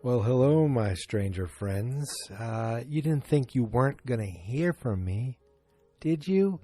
Well, hello, my stranger friends. You didn't think you weren't going to hear from me, did you?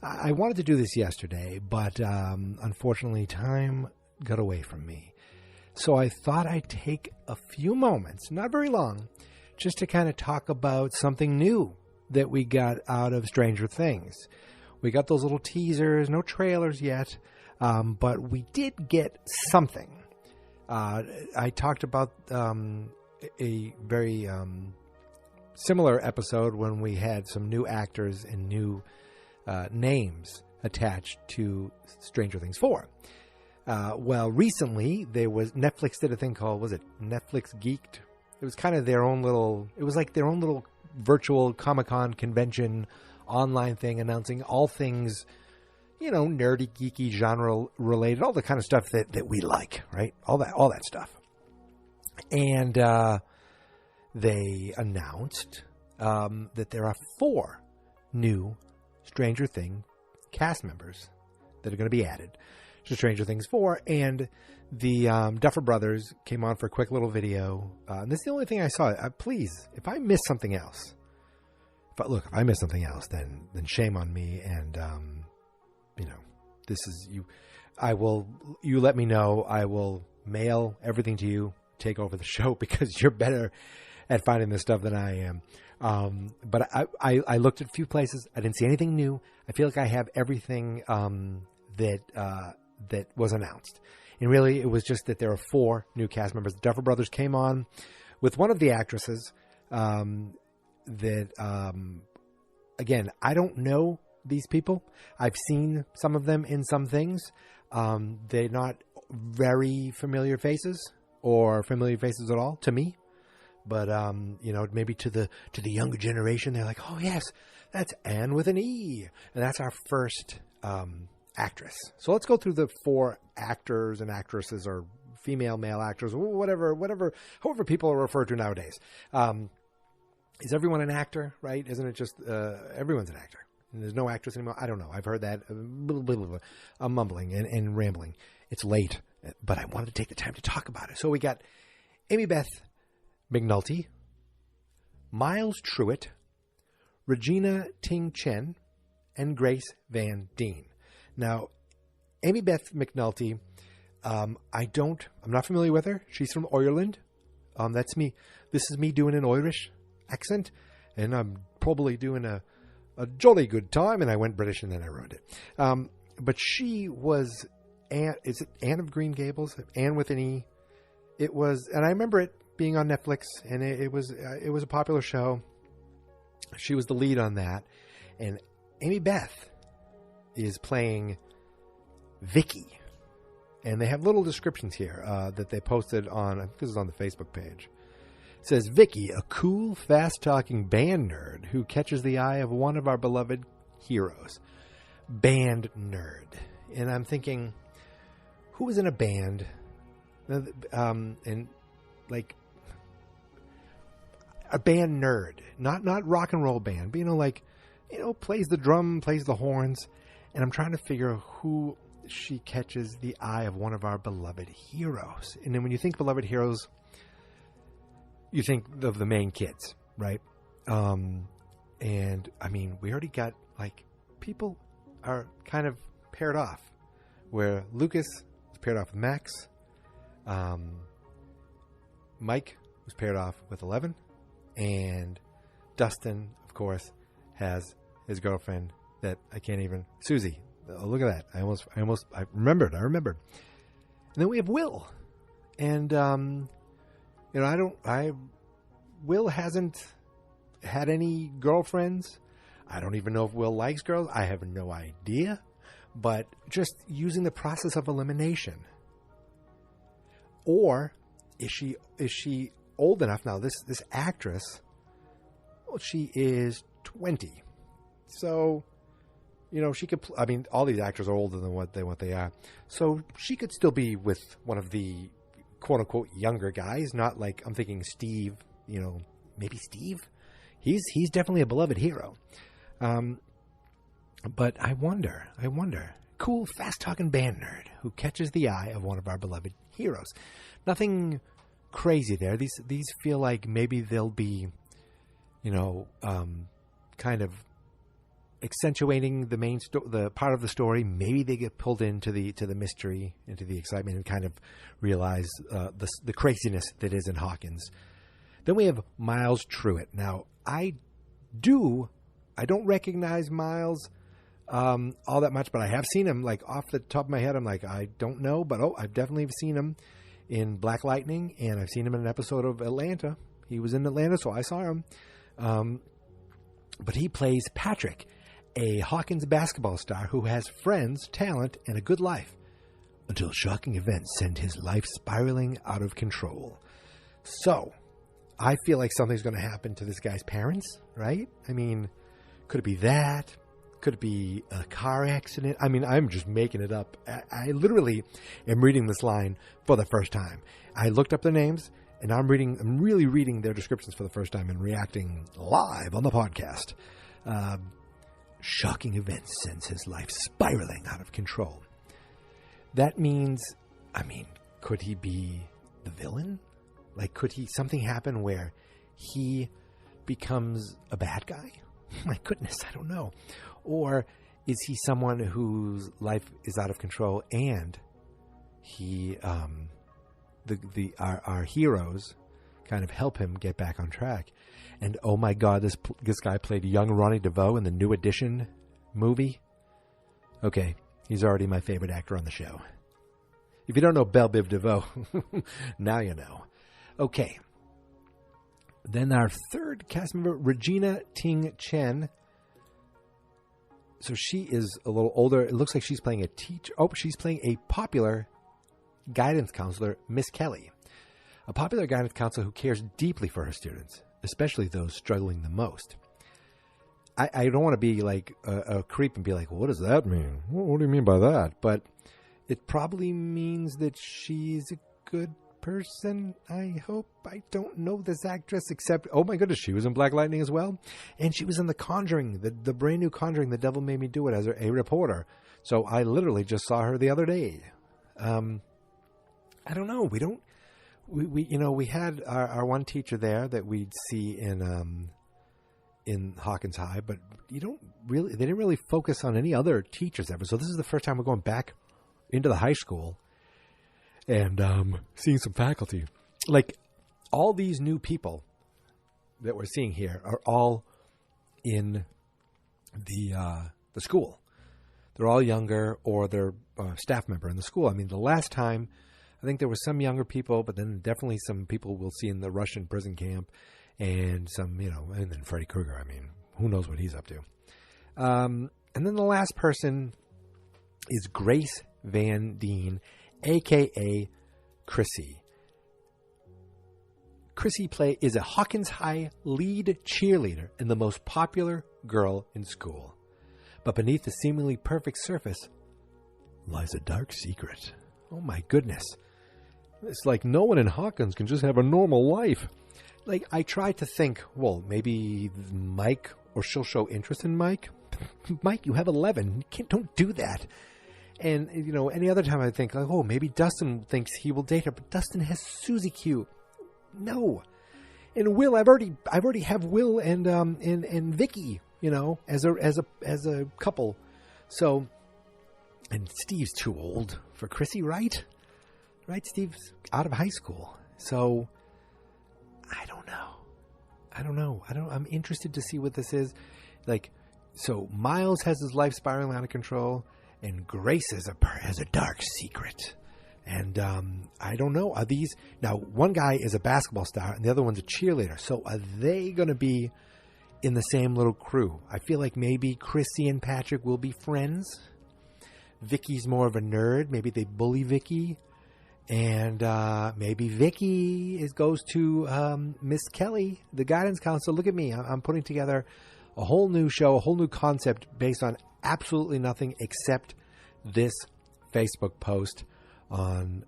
I wanted to do this yesterday, but unfortunately time got away from me. So I thought I'd take a few moments, not very long, just to kind of talk about something new that we got out of Stranger Things. We got those little teasers, no trailers yet, but we did get something. I talked about a very similar episode when we had some new actors and new names attached to Stranger Things 4. Well, recently Netflix did a thing called, was it Netflix Geeked? It was kind of their own little, it was like their own little virtual Comic-Con convention online thing announcing all things, nerdy, geeky, genre related, all the kind of stuff that we like, right? All that stuff. And they announced that there are 4 new Stranger Things cast members that are going to be added to Stranger Things 4. And the Duffer Brothers came on for a quick little video. And this is the only thing I saw. Please, if I missed something else, if I missed something else, then shame on me. And, this is you. You let me know. I will mail everything to you, take over the show, because you're better at finding this stuff than I am. But I looked at a few places. I didn't see anything new. I feel like I have everything that was announced. And really, it was just that there are 4 new cast members. The Duffer Brothers came on with one of the actresses again, I don't know these people. I've seen some of them in some things. They're not very familiar faces or familiar faces at all to me. But, maybe to the younger generation, they're like, oh, yes, that's Anne with an E. And that's our first actress. So let's go through the 4 actors and actresses, or female, male actors, however people are referred to nowadays. Is everyone an actor, right? Isn't it just everyone's an actor? And there's no actress anymore? I don't know. I've heard that. I'm mumbling and rambling. It's late, but I wanted to take the time to talk about it. So we got Amy Beth McNulty, Miles Truitt, Regina Ting Chen, and Grace Van Dien. Now, Amy Beth McNulty, I'm not familiar with her. She's from Ireland. That's me. This is me doing an Irish accent, and I'm probably doing a jolly good time, and I went British and then I ruined it. But she was Anne, is it Anne of Green Gables? Anne with an E. It was, and I remember it being on Netflix, and it was a popular show. She was the lead on that, and Amy Beth is playing Vicky, and they have little descriptions here that they posted on, I think this is on the Facebook page. It says, Vicky, a cool, fast-talking band nerd who catches the eye of one of our beloved heroes. Band nerd. And I'm thinking, who is in a band? And like a band nerd, not rock and roll band, but plays the drum, plays the horns. And I'm trying to figure who she catches the eye of one of our beloved heroes. And then when you think beloved heroes, you think of the main kids, right? And I mean, we already got, people are kind of paired off, where Lucas was paired off with Max. Mike was paired off with 11, and Dustin, of course, has his girlfriend that I can't even, Susie. Oh, look at that. I remembered. And then we have Will. And, Will hasn't had any girlfriends. I don't even know if Will likes girls. I have no idea. But just using the process of elimination. Or is she old enough now? This actress, well, she is 20. So, she could, all these actors are older than what they are. So she could still be with one of the quote unquote younger guys, not like, I'm thinking Steve, maybe Steve. He's definitely a beloved hero. But I wonder, cool, fast talking band nerd who catches the eye of one of our beloved heroes. Nothing crazy there. These feel like maybe they'll be, kind of accentuating the the part of the story. Maybe they get pulled into the mystery, into the excitement, and kind of realize the craziness that is in Hawkins. Then we have Miles Truitt. Now, I don't recognize Miles all that much, but I have seen him, like, off the top of my head. I'm like, I don't know, but I've definitely seen him in Black Lightning, and I've seen him in an episode of Atlanta. He was in Atlanta, so I saw him. But he plays Patrick, a Hawkins basketball star who has friends, talent, and a good life, until shocking events send his life spiraling out of control. So, I feel like something's going to happen to this guy's parents, right? I mean, could it be that? Could it be a car accident? I mean, I'm just making it up. I literally am reading this line for the first time. I looked up their names, and I'm really reading their descriptions for the first time and reacting live on the podcast. Shocking events sends his life spiraling out of control. That means, could he be the villain? Like, could something happen where he becomes a bad guy? My goodness, I don't know. Or is he someone whose life is out of control and he, our heroes kind of help him get back on track? And oh my God, this guy played young Ronnie DeVoe in the New Edition movie. Okay, he's already my favorite actor on the show. If you don't know Belle Biv DeVoe, now you know. Okay. Then our third cast member, Regina Ting Chen. So she is a little older. It looks like she's playing a teacher. Oh, she's playing a popular guidance counselor, Miss Kelly. A popular guidance counselor who cares deeply for her students, especially those struggling the most. I don't want to be like a creep and be like, well, what does that mean? What do you mean by that? But it probably means that she's a good person, I hope. I don't know this actress except, oh my goodness, she was in Black Lightning as well. And she was in The Conjuring, the brand new Conjuring, The Devil Made Me Do It, as a reporter. So I literally just saw her the other day. I don't know. We had our one teacher there that we'd see in Hawkins High, but they didn't really focus on any other teachers ever. So this is the first time we're going back into the high school and seeing some faculty. Like, all these new people that we're seeing here are all in the school. They're all younger, or they're staff member in the school. I mean, the last time, I think there were some younger people, but then definitely some people we'll see in the Russian prison camp, and some, and then Freddy Krueger. I mean, who knows what he's up to. And then the last person is Grace Van Dien, a.k.a. Chrissy. Chrissy is a Hawkins High lead cheerleader and the most popular girl in school. But beneath the seemingly perfect surface lies a dark secret. Oh my goodness. It's like no one in Hawkins can just have a normal life. Like, I tried to think, well, maybe Mike, or she'll show interest in Mike. Mike, you have 11. Don't do that. And, any other time I think, like, oh, maybe Dustin thinks he will date her, but Dustin has Susie Q. No. And Will, I've already have Will and Vicky, as a couple. So, and Steve's too old for Chrissy, right? Right? Steve's out of high school. So, I don't know. I'm interested to see what this is. Like, so Miles has his life spiraling out of control, and Grace has a dark secret. And I don't know. Are these... Now, one guy is a basketball star, and the other one's a cheerleader. So are they going to be in the same little crew? I feel like maybe Chrissy and Patrick will be friends. Vicky's more of a nerd. Maybe they bully Vicky. And maybe Vicky goes to Miss Kelly, the guidance counselor. Look at me. I'm putting together a whole new show, a whole new concept based on absolutely nothing except this Facebook post on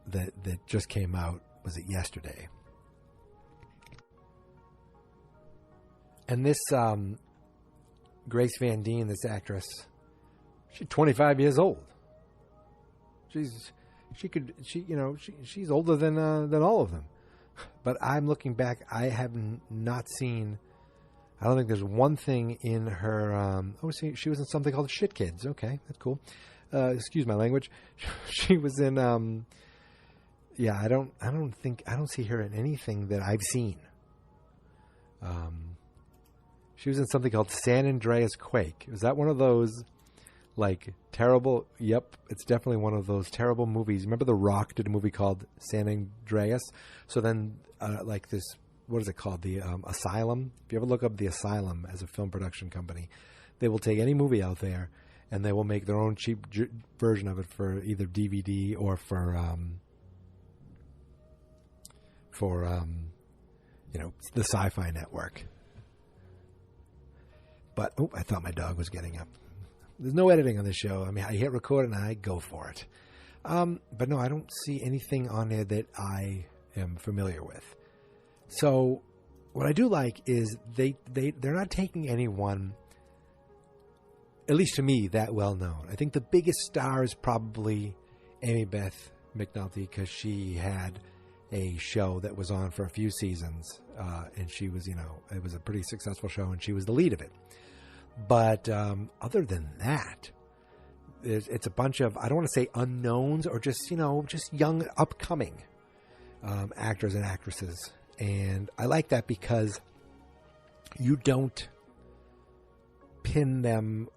that just came out. Was it yesterday? And this Grace Van Dien, this actress, she's 25 years old. she's older than all of them. But I'm looking back. I have not seen. I don't think there's one thing in her. She was in something called Shit Kids. Okay, that's cool. Excuse my language. She was in. I don't see her in anything that I've seen. She was in something called San Andreas Quake. Is that one of those, like, terrible? Yep, it's definitely one of those terrible movies. Remember The Rock did a movie called San Andreas? So then, what is it called? The Asylum? If you ever look up The Asylum as a film production company, they will take any movie out there and they will make their own cheap version of it for either DVD or for the Sci-Fi Network. But, I thought my dog was getting up. There's no editing on this show. I mean, I hit record and I go for it. But no, I don't see anything on there that I am familiar with. So what I do like is they're not taking anyone, at least to me, that well known. I think the biggest star is probably Amy Beth McNulty, because she had a show that was on for a few seasons, and she was, it was a pretty successful show, and she was the lead of it. But other than that, it's a bunch of, I don't want to say unknowns, or just young, upcoming actors and actresses. And I like that because you don't pin them,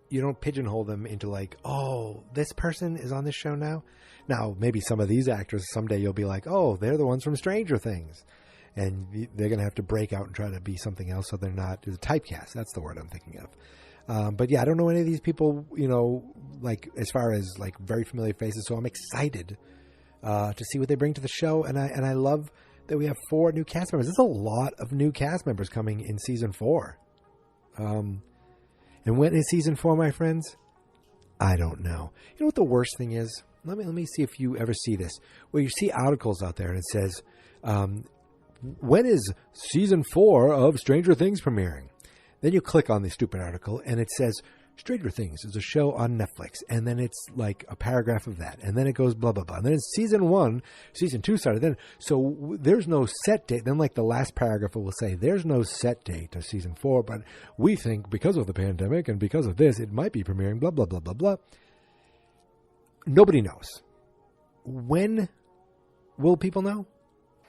you don't pigeonhole them into like, oh, this person is on this show now. Now, maybe some of these actors, someday you'll be like, oh, they're the ones from Stranger Things. And they're going to have to break out and try to be something else, so they're not the typecast. That's the word I'm thinking of. But yeah, I don't know any of these people, like as far as like very familiar faces. So I'm excited to see what they bring to the show. And I love that we have 4 new cast members. There's a lot of new cast members coming in season 4. And when is season 4, my friends? I don't know. You know what the worst thing is? Let me see if you ever see this, where you see articles out there and it says, when is season 4 of Stranger Things premiering? Then you click on the stupid article and it says, Stranger Things is a show on Netflix. And then it's like a paragraph of that. And then it goes blah, blah, blah. And then it's season 1, season 2 started then. So there's no set date. Then like the last paragraph will say, there's no set date of season 4, but we think because of the pandemic and because of this, it might be premiering blah, blah, blah, blah, blah. Nobody knows. When will people know?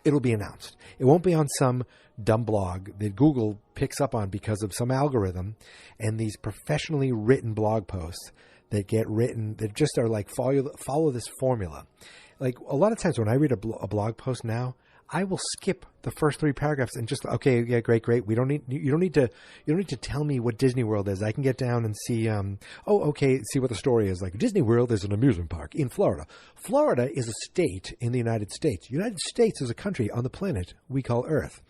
It'll be announced. It won't be on some dumb blog that Google picks up on because of some algorithm, and these professionally written blog posts that get written that just are like follow this formula. Like a lot of times when I read a blog post now, I will skip the first 3 paragraphs and just, okay, yeah, great. You don't need to tell me what Disney World is. I can get down and see, see what the story is. Like Disney World is an amusement park in Florida. Florida is a state in the United States. United States is a country on the planet we call Earth.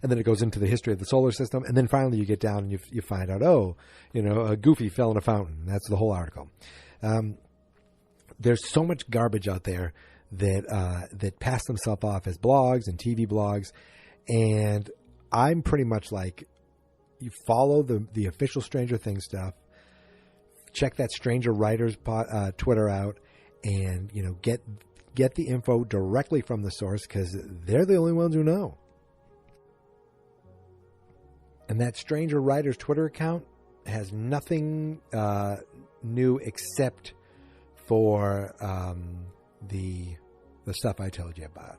And then it goes into the history of the solar system. And then finally you get down and you find out, a Goofy fell in a fountain. That's the whole article. There's so much garbage out there that pass themselves off as blogs and TV blogs. And I'm pretty much like, you follow the official Stranger Things stuff, check that Stranger Writers Twitter out, and, get the info directly from the source, because they're the only ones who know. And that Stranger Writers Twitter account has nothing new except for the stuff I told you about.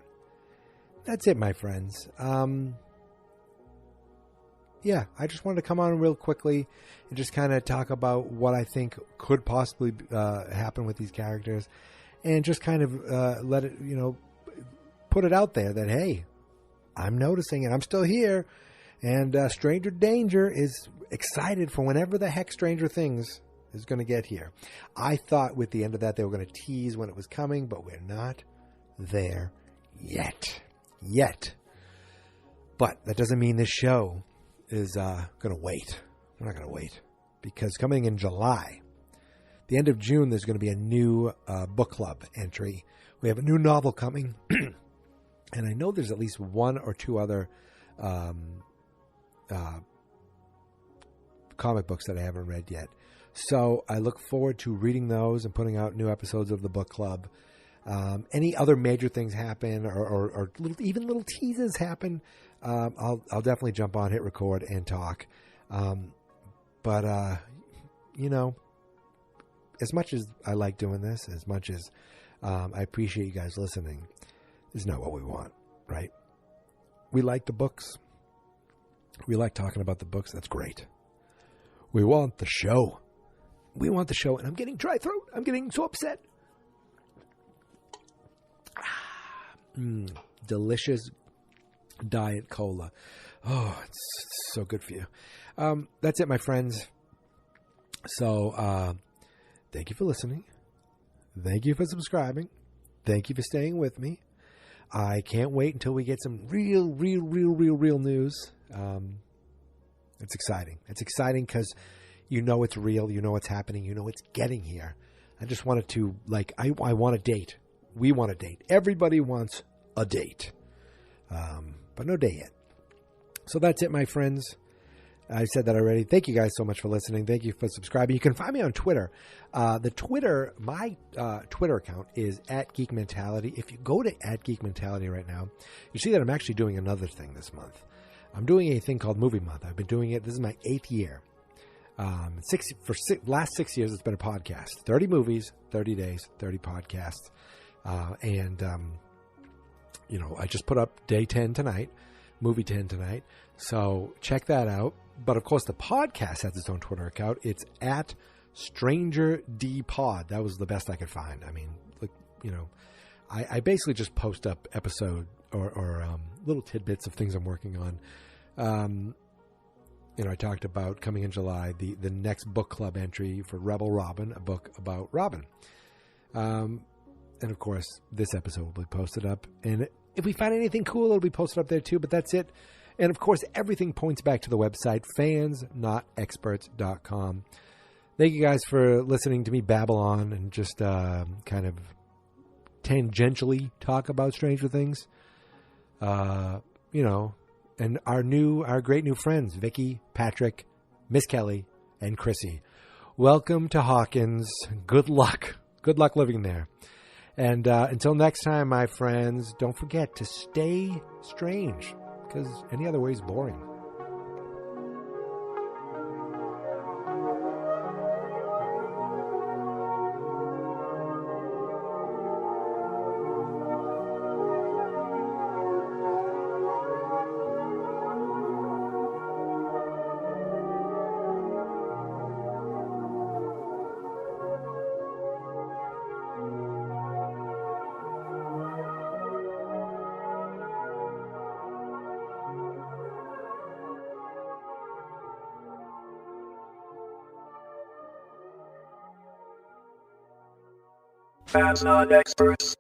That's it, my friends. I just wanted to come on real quickly and just kind of talk about what I think could possibly happen with these characters, and just kind of let it, put it out there that, hey, I'm noticing and I'm still here, and Stranger Danger is excited for whenever the heck Stranger Things is going to get here. I thought with the end of that they were going to tease when it was coming, but we're not there yet. But that doesn't mean this show is going to wait. We're not going to wait, because coming in July, the end of June, there's going to be a new book club entry. We have a new novel coming, and I know there's at least 1 or 2 other comic books that I haven't read yet. So I look forward to reading those and putting out new episodes of the book club. Any other major things happen or even little teases happen, I'll definitely jump on, hit record, and talk. But as much as I like doing this, as much as I appreciate you guys listening, this is not what we want, right? We like the books. We like talking about the books. That's great. We want the show. We want the show. And I'm getting dry throat. I'm getting so upset. Delicious diet cola. Oh, it's so good for you. That's it, my friends. So, thank you for listening. Thank you for subscribing. Thank you for staying with me. I can't wait until we get some real news. It's exciting. It's exciting because it's real. You know it's happening. You know it's getting here. I just wanted to, I want a date. We want a date. Everybody wants a date. But no date yet. So that's it, my friends. I said that already. Thank you guys so much for listening. Thank you for subscribing. You can find me on Twitter. My Twitter account is @GeekMentality. If you go to @GeekMentality right now, you see that I'm actually doing another thing this month. I'm doing a thing called Movie Month. I've been doing it. This is my 8th year. Last 6 years, it's been a podcast. 30 movies, 30 days, 30 podcasts. I just put up day 10 tonight, movie 10 tonight. So check that out. But of course, the podcast has its own Twitter account. It's @StrangerDPod. That was the best I could find. I mean, I basically just post up episode or little tidbits of things I'm working on. I talked about coming in July, the next book club entry for Rebel Robin, a book about Robin. And of course, this episode will be posted up. And if we find anything cool, it'll be posted up there too. But that's it. And of course, everything points back to the website, fansnotexperts.com. Thank you guys for listening to me babble on and just kind of tangentially talk about Stranger Things. And our great new friends, Vicky, Patrick, Miss Kelly, and Chrissy. Welcome to Hawkins. Good luck. Good luck living there. And until next time, my friends, don't forget to stay strange, because any other way is boring. Fans not experts.